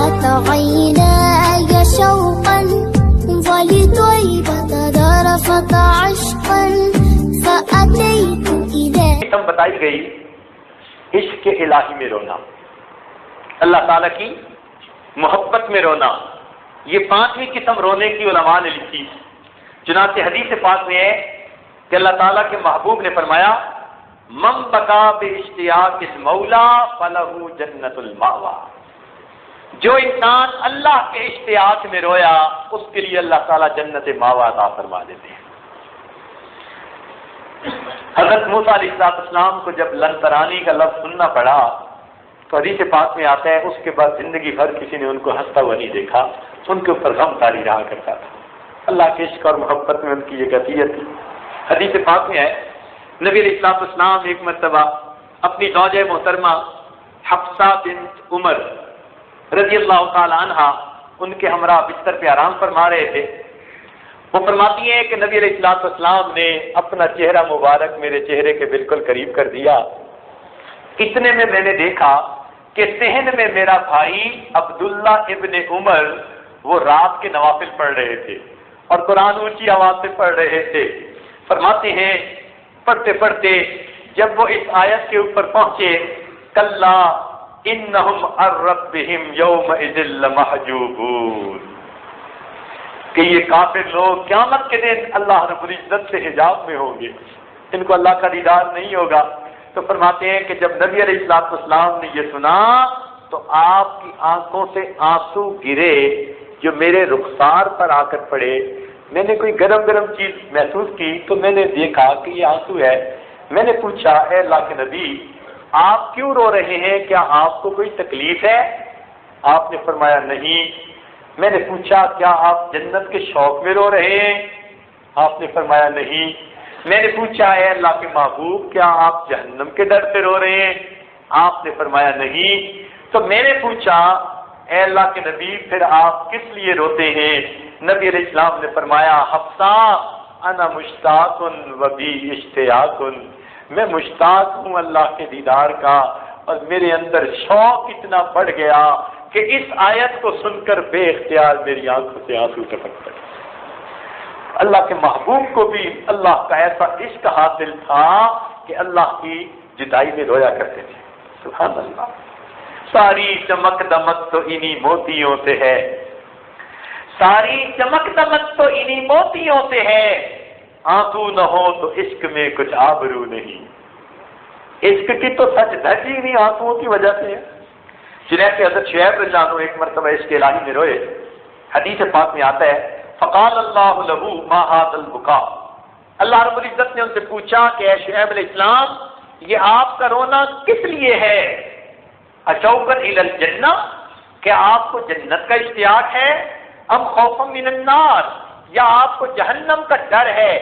بات عيناي شوقا ولطيبة ذرفت عشقا فأتيت إليه. بتائی گئی عشق الہی میں رونا، اللہ تعالیٰ کی محبت میں رونا، یہ 5ویں قسم رونے کی علماء نے لکھی. چنانچہ حدیث پاک میں ہے کہ اللہ تعالیٰ کے محبوب نے فرمایا من بکا باشتیاق المولا فلہ جنت المأوی، جو انسان اللہ کے اشتیاق میں رویا اس کے لیے اللہ تعالیٰ جنت مأوی عطا فرما دیتے ہیں. حضرت موسیٰ علیہ السلام کو جب لن ترانی کا لفظ سننا پڑا تو حدیث پاک میں آتا ہے اس کے بعد زندگی بھر کسی نے ان کو ہنستا ہوا نہیں دیکھا، ان کے اوپر غم طاری رہا کرتا تھا. اللہ کے عشق اور محبت میں ان کی یہ کیفیت تھی. حدیث پاک میں ہے نبی علیہ السلام ایک مرتبہ اپنی زوجہ محترمہ حفصہ بنت عمر رضی اللہ تعالی عنہا ان کے ہمراہ بستر پہ آرام فرما رہے تھے. وہ فرماتی ہیں کہ نبی علیہ السلام نے اپنا چہرہ مبارک میرے چہرے کے بالکل قریب کر دیا. اتنے میں میں نے دیکھا کہ صحن میں میرا بھائی عبداللہ ابن عمر وہ رات کے نوافل پڑھ رہے تھے اور قرآن اونچی آواز سے پڑھ رہے تھے. فرماتے ہیں پڑھتے پڑھتے جب وہ اس آیت کے اوپر پہنچے کلا انہم عن ربہم یومئذ لمحجوبون، کہ یہ کافر لوگ قیامت کے دن اللہ رب العزت سے حجاب میں ہوں گے، ان کو اللہ کا دیدار نہیں ہوگا. تو فرماتے ہیں کہ جب نبی علیہ السلام نے یہ سنا تو آپ کی آنکھوں سے آنسو گرے جو میرے رخسار پر آ کر پڑے. میں نے کوئی گرم گرم چیز محسوس کی تو میں نے دیکھا کہ یہ آنسو ہے. میں نے پوچھا اے اللہ کے نبی آپ کیوں رو رہے ہیں، کیا آپ کو کوئی تکلیف ہے؟ آپ نے فرمایا نہیں. میں نے پوچھا کیا آپ جنت کے شوق میں رو رہے ہیں؟ آپ نے فرمایا نہیں. میں نے پوچھا اے اللہ کے محبوب کیا آپ جہنم کے ڈر سے رو رہے ہیں؟ آپ نے فرمایا نہیں. تو میں نے پوچھا اے اللہ کے نبی پھر آپ کس لیے روتے ہیں؟ نبی علیہ السلام نے فرمایا حفصہ انا مشتاق و بی اشتیاق، میں مشتاق ہوں اللہ کے دیدار کا اور میرے اندر شوق اتنا بڑھ گیا کہ اس آیت کو سن کر بے اختیار میری آنکھوں سے آنسو ٹپک پڑے. اللہ کے محبوب کو بھی اللہ کا ایسا عشق حاصل تھا کہ اللہ کی جدائی میں رویا کرتے تھے. سبحان اللہ. ساری چمک دمک تو انہی موتیوں سے ہے، ساری چمک دمک تو انہی موتیوں سے ہے، آنسو نہ ہو تو عشق میں کچھ آبرو نہیں. عشق کی تو سچ دھج ہی نہیں آنسوؤں کی وجہ سے ہے. چنانچہ حضرت شعیب رضی اللہ عنہ ایک مرتبہ عشق الہی میں روئے. حدیث پاک میں آتا ہے فقال اللہ لہ ما ھذا البکا، اللہ رب العزت نے ان سے پوچھا کہ اے شعیب علیہ السلام یہ آپ کا رونا کس لیے ہے؟ اشوقا الی الجنہ، کیا آپ کو جنت کا اشتیاق ہے؟ ام خوفا من النار، یا آپ کو جہنم کا ڈر ہے؟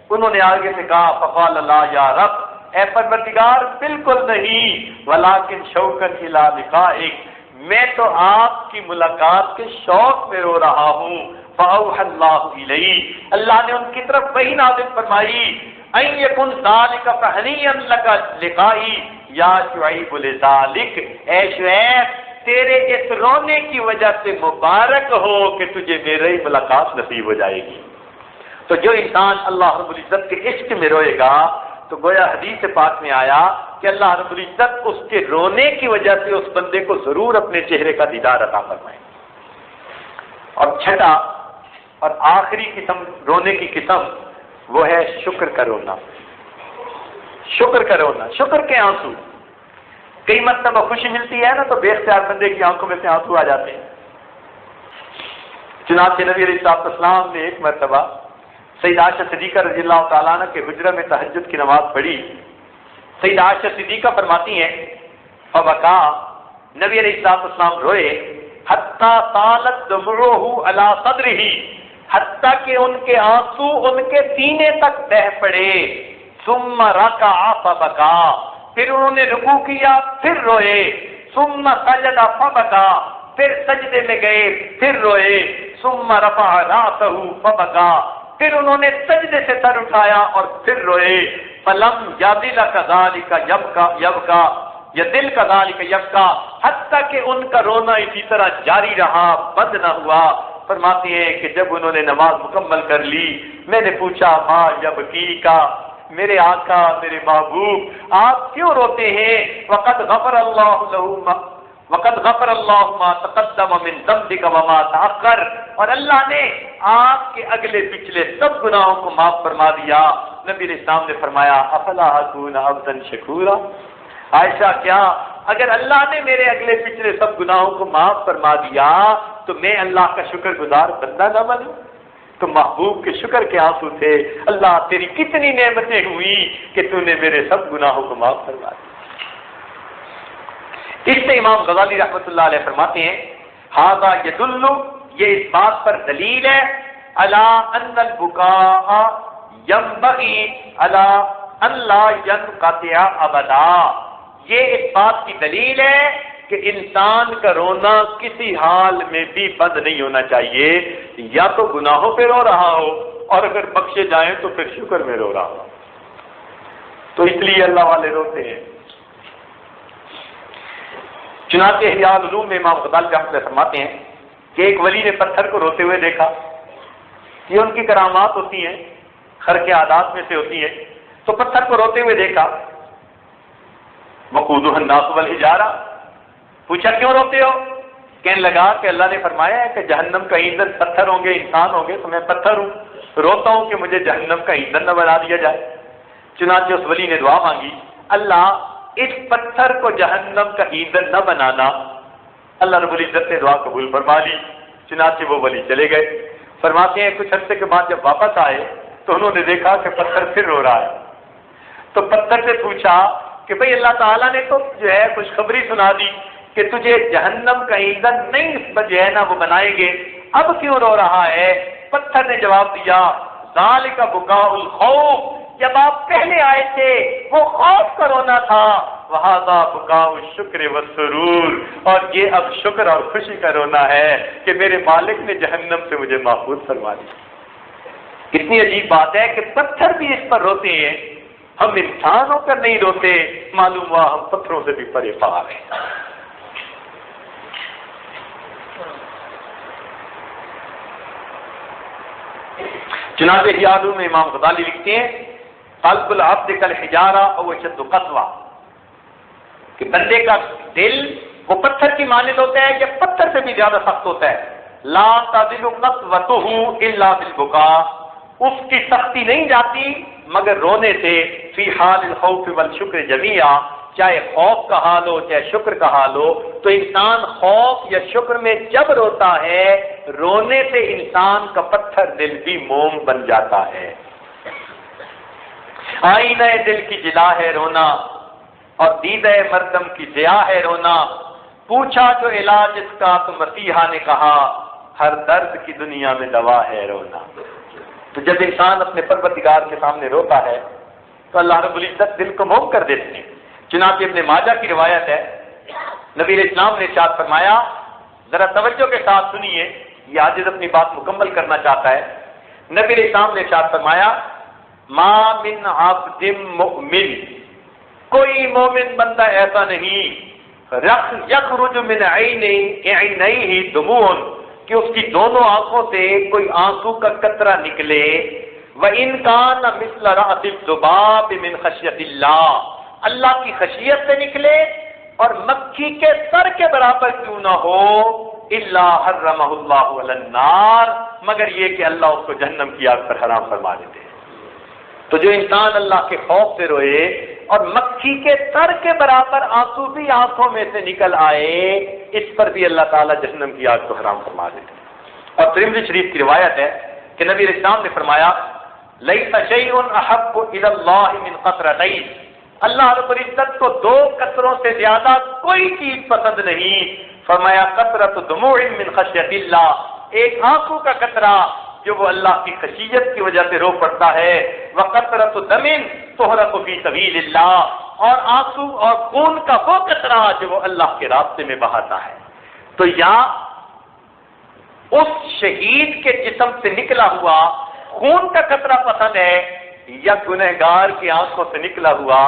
انہوں نے آگے سے کہا فقال لا یا رب، اے پروردگار بالکل نہیں، ولیکن شوقا الی لقائک، میں تو آپ کی ملاقات کے شوق میں رو رہا ہوں. فاوحى اللہ الی، اللہ نے ان کی طرف وحی نازل فرمائی ان یکن ذلک فہنیا لک لقائی یا شعیب لذالک، اے شعیب تیرے اس رونے کی وجہ سے مبارک ہو کہ تجھے میری ملاقات نصیب ہو جائے گی. تو جو انسان اللہ رب العزت کے عشق میں روئے گا تو گویا حدیث پاک میں آیا کہ اللہ رب العزت اس کے رونے کی وجہ سے اس بندے کو ضرور اپنے چہرے کا دیدار عطا فرمائے. اور چھٹا اور آخری قسم رونے کی قسم وہ ہے شکر کا رونا. شکر کا رونا، شکر کے آنسو. کئی مرتبہ خوشی ملتی ہے نا تو بے اختیار بندے کی آنکھوں میں سے آنسو آ جاتے ہیں. چنانچہ نبی علیہ السلام نے ایک مرتبہ سیدہ عائشہ صدیقہ رضی اللہ تعالیٰ عنہ کے حجرہ میں تہجد کی نماز پڑھی. سیدہ عائشہ صدیقہ فرماتی ہیں فبکا، نبی علیہ السلام روئے حتی طالت دمعہ علی صدرہ، حتیٰ کہ ان کے آنسو ان کے سینے تک بہہ پڑے. ثم رکع فبکا، پھر انہوں نے رکوع کیا پھر روئے. ثم سجد فبکا، پھر سجدے میں گئے پھر روئے. ثم رفع رأسہ فبکا، پھر انہوں نے سجدے سے سر اٹھایا اور پھر روئے. فلم یدل کذالک یبکا یا دل کذالک یبکا، حتیٰ کہ ان کا رونا اسی طرح جاری رہا، بند نہ ہوا۔ فرماتے ہیں کہ جب انہوں نے نماز مکمل کر لی، میں نے پوچھا ماں یبکی کا، میرے آقا میرے محبوب آپ کیوں روتے ہیں؟ وقد غفر اللہ ما تقدم من ذنبک وما تأخر، اور اللہ نے آپ کے اگلے پچھلے سب گناہوں کو معاف فرما دیا۔ نبی علیہ السلام نے فرمایا افلا اکون عبدا شکورا، عائشہ کیا اگر اللہ نے میرے اگلے پچھلے سب گناہوں کو معاف فرما دیا تو میں اللہ کا شکر گزار بندہ نہ بنوں؟ تو محبوب کے شکر کے آنسو تھے، اللہ تیری کتنی نعمتیں ہوئی کہ تو نے میرے سب گناہوں کو معاف فرما دیا۔ اس سے امام غزالی رحمۃ اللہ علیہ فرماتے ہیں ھذا یدل، یہ اس بات پر دلیل ہے، علی ان البکاء ينبغي علی ان لا ينقطع ابدا، یہ اس بات کی دلیل ہے کہ انسان کا رونا کسی حال میں بھی بند نہیں ہونا چاہیے، یا تو گناہوں پہ رو رہا ہو اور اگر بخشے جائیں تو پھر شکر میں رو رہا ہو۔ تو اس لیے اللہ والے روتے ہیں۔ چنانچہ احیاء العلوم میں امام غزالی رحمۃ اللہ فرماتے ہیں کہ ایک ولی نے پتھر کو روتے ہوئے دیکھا، یہ ان کی کرامات ہوتی ہیں، خرق عادات میں سے ہوتی ہیں، تو پتھر کو روتے ہوئے دیکھا، وقودها الناس والحجارہ، پوچھا کیوں روتے ہو؟ کہنے لگا کہ اللہ نے فرمایا ہے کہ جہنم کا ایندھن پتھر ہوں گے، انسان ہوں گے، تو میں پتھر ہوں، روتا ہوں کہ مجھے جہنم کا ایندھن نہ بنا دیا جائے۔ چنانچہ اس ولی نے دعا مانگی، اللہ اس پتھر کو جہنم کا ایندھن نہ بنانا۔ اللہ رب العزت نے دعا قبول فرما لی، چنانچہ وہ ولی چلے گئے۔ فرماتے ہیں کچھ عرصے کے بعد جب واپس آئے تو انہوں نے دیکھا کہ پتھر پھر رو رہا ہے، تو پتھر سے پوچھا کہ بھئی اللہ تعالیٰ نے تو جو ہے خوشخبری سنا دی کہ تجھے جہنم کا ایندھن نہیں جو ہے نا وہ بنائیں گے، اب کیوں رو رہا ہے؟ پتھر نے جواب دیا ذالک بکاء الخوف، جب آپ پہلے آئے تھے وہ خوف کا رونا تھا، وہذا بکاء الشکر والسرور، اور یہ اب شکر اور خوشی کا رونا ہے کہ میرے مالک نے جہنم سے مجھے محفوظ فرما دیا۔ کتنی عجیب بات ہے کہ پتھر بھی اس پر روتے ہیں، ہم انسان ہو کر نہیں روتے، معلوم ہوا ہم پتھروں سے بھی پرے پار ہیں۔ چنانچہ احیاء العلوم میں امام غزالی لکھتے ہیں قلب العبد کالحجارہ او اشد قسوہ، کہ بندے کا دل وہ پتھر کی مانند ہوتا ہے یا پتھر سے بھی زیادہ سخت ہوتا ہے۔ لا تزل قسوتہ الا بالبکاء، اس کی سختی نہیں جاتی مگر رونے سے، فی حال الخوف والشکر جمیعا، چاہے خوف کا حال ہو چاہے شکر کا حال ہو، تو انسان خوف یا شکر میں جب روتا ہے، رونے سے انسان کا پتھر دل بھی موم بن جاتا ہے۔ آئینہ دل کی جلا ہے رونا، اور دیدہ مردم کی ضیا ہے رونا، پوچھا جو علاج اس کا تو مسیحا نے کہا، ہر درد کی دنیا میں دوا ہے رونا۔ تو جب انسان اپنے پروردگار کے سامنے روتا ہے تو اللہ رب العزت دل کو موم کر دیتے ہیں۔ چنانچہ ابن ماجہ کی روایت ہے، نبی علیہ السلام نے ارشاد فرمایا، ذرا توجہ کے ساتھ سنیے، یہ عاجز اپنی بات مکمل کرنا چاہتا ہے۔ نبی علیہ السلام نے ارشاد فرمایا ما من عبد مؤمن، کوئی مومن بندہ ایسا نہیں، یخرج من عینیہ دموع، کہ اس کی دونوں آنکھوں سے کوئی آنسو کا قطرہ نکلے، وَإِنْ كَانَ مِثْلَ رَأْسِ الذُّبَابِ مِنْ خَشْيَةِ اللَّهِ، اللہ کی خشیت سے نکلے اور مکھی کے سر کے برابر کیوں نہ ہو، إِلَّا حَرَّمَهُ اللَّهُ عَلَى النَّارِ، مگر یہ کہ اللہ اس کو جہنم کی آگ پر حرام فرما دیتے ہیں۔ تو جو انسان اللہ کے خوف سے روئے اور مکھی کے سر کے برابر آنسو بھی آنکھوں میں سے نکل آئے، اس پر بھی اللہ تعالیٰ جہنم کی آگ کو حرام فرما دیتے ہیں۔ اور ترمذی شریف کی روایت ہے کہ نبی علیہ السلام نے فرمایا لیس شیء احب الی اللہ من قطرتین، اللہ رب العزت کو دو قطروں سے زیادہ کوئی چیز پسند نہیں۔ فرمایا قطرۃ دموع من خشیۃ اللہ، ایک آنسو کا قطرہ جو وہ اللہ کی خشیت کی وجہ سے رو پڑتا ہے، وقطرۃ دم تحرق فی سبیل اللہ، اور آنسو اور خون کا وہ قطرہ جو وہ اللہ کے راستے میں بہاتا ہے۔ تو یا اس شہید کے جسم سے نکلا ہوا خون کا قطرہ پسند ہے، یا گنہگار کی آنکھوں سے نکلا ہوا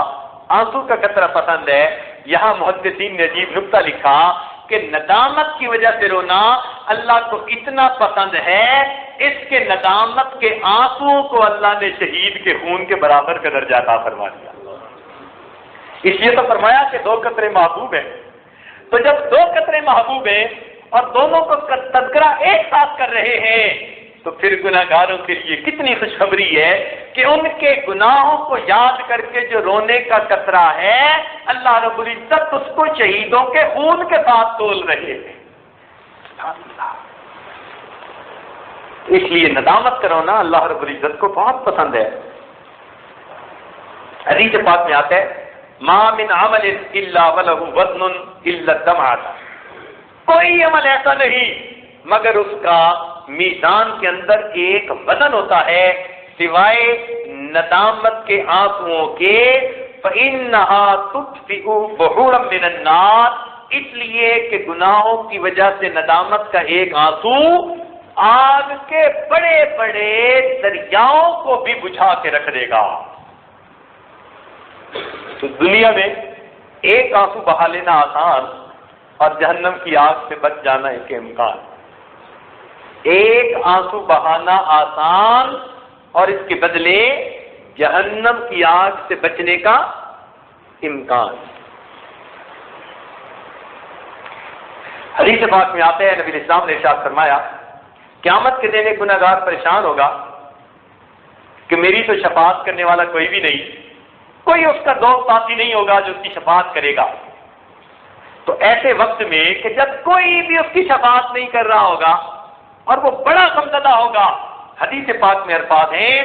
آنسو کا قطرہ پسند ہے، یہاں محدثین نے عجیب نکتہ لکھا کہ ندامت کی وجہ سے رونا اللہ کو اتنا پسند ہے، اس کے ندامت کے آنسو کو اللہ نے شہید کے خون کے برابر کا درجہ عطا فرما دیا۔ اس لیے تو فرمایا کہ 2 قطرے محبوب ہیں۔ تو جب 2 قطرے محبوب ہیں اور دونوں کو تذکرہ ایک ساتھ کر رہے ہیں تو پھر گناہگاروں کے لیے کتنی خوشخبری ہے کہ ان کے گناہوں کو یاد کر کے جو رونے کا قطرہ ہے اللہ رب العزت اس کو شہیدوں کے خون کے ساتھ تول رہے ہیں۔ اس لیے ندامت کا رونا اللہ رب العزت کو بہت پسند ہے۔ حدیث پاک میں آتا ہے ما من عمل الا وله وزن الا الدمعۃ، کوئی عمل ایسا نہیں مگر اس کا میزان کے اندر ایک وزن ہوتا ہے سوائے ندامت کے آنسوؤں کے، فإنها تطفئ بحورا من النار، اس لیے کہ گناہوں کی وجہ سے ندامت کا ایک آنسو آگ کے بڑے بڑے دریاؤں کو بھی بجھا کے رکھ دے گا۔ تو دنیا میں ایک آنسو بہا لینا آسان اور جہنم کی آگ سے بچ جانا ایک امکان۔ ایک آنسو بہانا آسان اور اس کے بدلے جہنم کی آگ سے بچنے کا امکان۔ حدیث پاک میں آتے ہیں نبی اسلام نے ارشاد فرمایا قیامت کے دن ایک گنہگار پریشان ہوگا کہ میری تو شفاعت کرنے والا کوئی بھی نہیں، کوئی اس کا دوست ساتھی نہیں ہوگا جو اس کی شفاعت کرے گا۔ تو ایسے وقت میں کہ جب کوئی بھی اس کی شفاعت نہیں کر رہا ہوگا اور وہ بڑا غمزدہ ہوگا، حدیث پاک میں الفاظ ہیں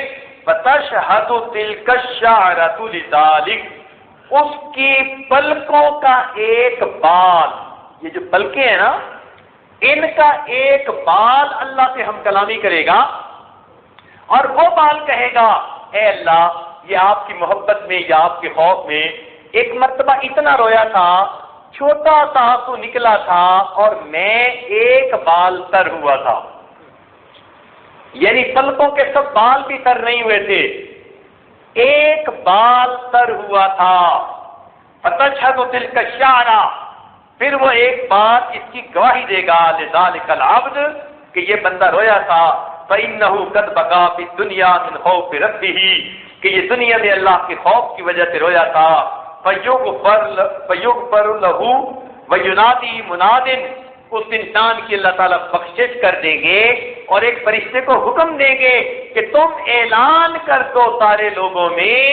فَتَشْهَدُ تِلْكَ الشَّعْرَةُ لِذَلِكَ، اس کی پلکوں کا ایک بال، یہ جو پلکیں ہیں نا ان کا ایک بال اللہ سے ہم کلامی کرے گا اور وہ بال کہے گا اے اللہ یہ آپ کی محبت میں یا آپ کے خوف میں ایک مرتبہ اتنا رویا تھا، چھوٹا سا آنسو نکلا تھا اور میں ایک بال تر ہوا تھا، یعنی پلکوں کے سب بال بھی تر نہیں ہوئے تھے، ایک بال تر ہوا تھا۔ فتشہد تلک الشعرہ، پھر وہ ایک بات اس کی گواہی دے گا لذالک العبد کہ یہ بندہ رویا تھا، فإنہ قد بقا فی الدنیا من خوف ربہ، کہ یہ دنیا میں اللہ کے خوف کی وجہ سے رویا تھا، فیغفر لہ وینادی مناد، اس انسان کی اللہ تعالیٰ بخشش کر دیں گے اور ایک فرشتے کو حکم دیں گے کہ تم اعلان کر دو سارے لوگوں میں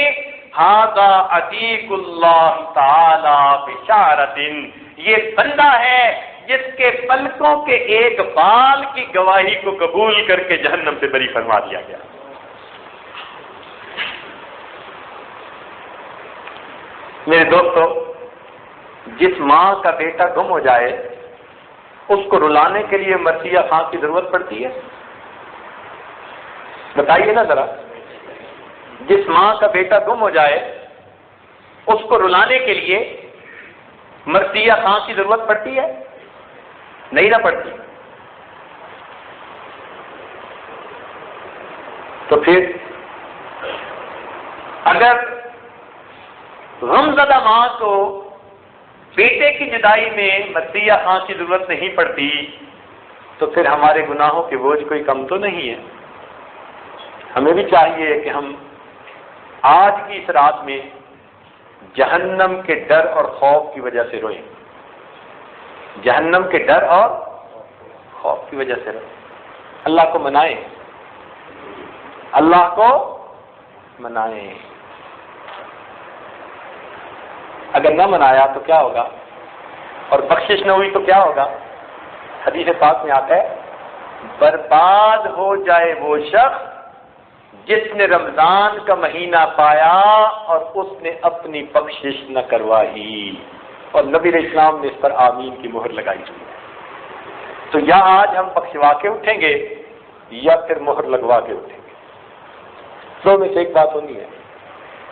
ھذا عتیق اللہ تعالی بشارۃ، یہ بندہ ہے جس کے پلکوں کے ایک بال کی گواہی کو قبول کر کے جہنم سے بری فرما دیا گیا۔ میرے دوستو، جس ماں کا بیٹا گم ہو جائے اس کو رلانے کے لیے مرثیہ خاں کی ضرورت پڑتی ہے؟ بتائیے نا ذرا، جس ماں کا بیٹا گم ہو جائے اس کو رلانے کے لیے مرثیہ خاں کی ضرورت پڑتی ہے؟ نہیں نہ پڑتی۔ تو پھر اگر غمزدہ ماں کو بیٹے کی جدائی میں مرثیہ خاں کی ضرورت نہیں پڑتی تو پھر ہمارے گناہوں کے بوجھ کوئی کم تو نہیں ہے۔ ہمیں بھی چاہیے کہ ہم آج کی اس رات میں جہنم کے ڈر اور خوف کی وجہ سے روئیں، جہنم کے ڈر اور خوف کی وجہ سے روئیں، اللہ کو منائیں، اللہ کو منائیں۔ اگر نہ منایا تو کیا ہوگا اور بخشش نہ ہوئی تو کیا ہوگا؟ حدیث پاک میں آتا ہے برباد ہو جائے وہ شخص جس نے رمضان کا مہینہ پایا اور اس نے اپنی بخشش نہ کروائی، اور نبی علیہ السلام نے اس پر آمین کی مہر لگائی ہوئی ہے۔ تو یا آج ہم بخشوا کے اٹھیں گے یا پھر مہر لگوا کے اٹھیں گے، دو میں سے ایک بات ہونی ہے،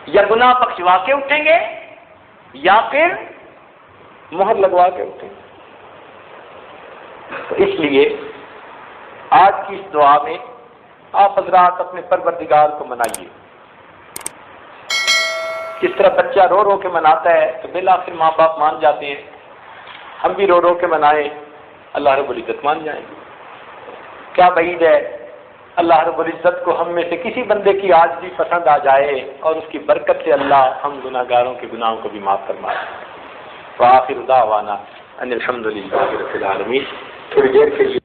یا گناہ بخشوا کے اٹھیں گے یا پھر مہر لگوا کے اٹھیں گے۔ تو اس لیے آج کی اس دعا میں آپ حضرات اپنے پروردگار کو منائیے، کس طرح بچہ رو رو کے مناتا ہے تو بالآخر ماں باپ مان جاتے ہیں، ہم بھی رو رو کے منائیں، اللہ رب العزت مان جائیں گے۔ کیا بعید ہے اللہ رب العزت کو ہم میں سے کسی بندے کی عاجزی پسند آ جائے اور اس کی برکت سے اللہ ہم گناہ گاروں کے گناہوں کو بھی معاف فرمائے۔ وآخر دعوانا ان الحمد للہ رب العالمین۔ تھوڑی دیر کے لیے